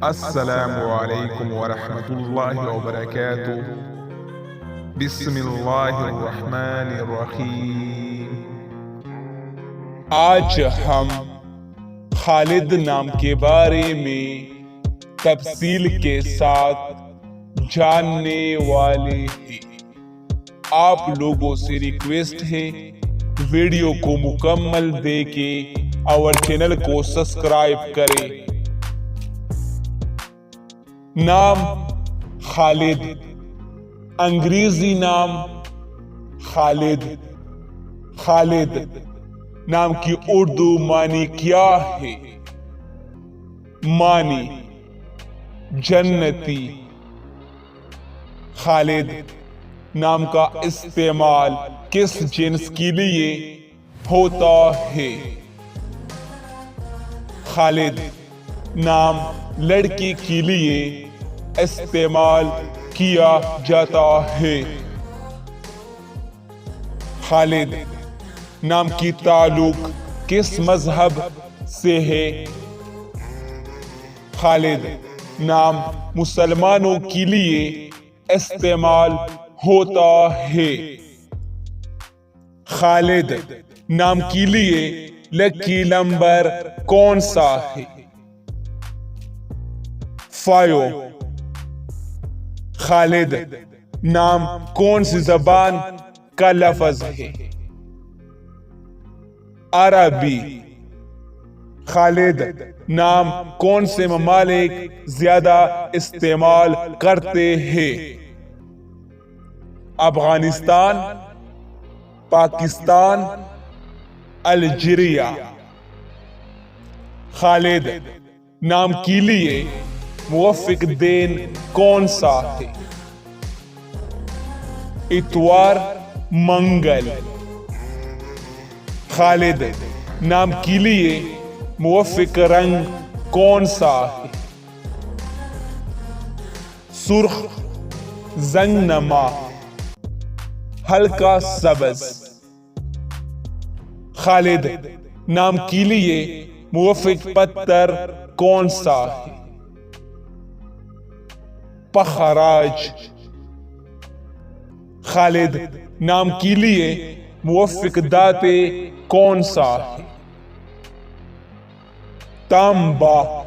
السلام علیکم ورحمۃ اللہ وبرکاتہ۔ بسم اللہ الرحمن الرحیم۔ آج ہم خالد نام کے بارے میں تفصیل کے ساتھ جاننے والے ہیں۔ آپ لوگوں سے ریکویسٹ ہے ویڈیو کو مکمل دیکھیں اور چینل کو سبسکرائب کریں۔ نام خالد، انگریزی نام خالد۔ خالد نام کی اردو معنی کیا ہے؟ معنی جنتی۔ خالد نام کا استعمال کس جنس کے لیے ہوتا ہے؟ خالد نام لڑکی کے لیے استعمال کیا جاتا ہے۔ خالد نام کی تعلق کس مذہب سے ہے؟ خالد نام مسلمانوں کے لیے استعمال ہوتا ہے۔ خالد نام کے لیے لکی نمبر کون سا ہے؟ 5۔ خالد نام کون سی زبان کا لفظ ہے؟ عربی۔ خالد نام کون سے ممالک زیادہ استعمال کرتے ہیں؟ افغانستان، پاکستان، الجیریا۔ خالد نام کے لیے موافق دن کون سا ہے؟ اتوار، منگل۔ خالد نام کے لیے موافق رنگ کون سا ہے؟ سرخ، زنگ نما، ہلکا سبز۔ خالد نام کے لیے موافق پتھر کون سا ہے؟ پخراج۔ خالد نام کے لیے موافق دھاتیں کون سا ہے؟ تانبا۔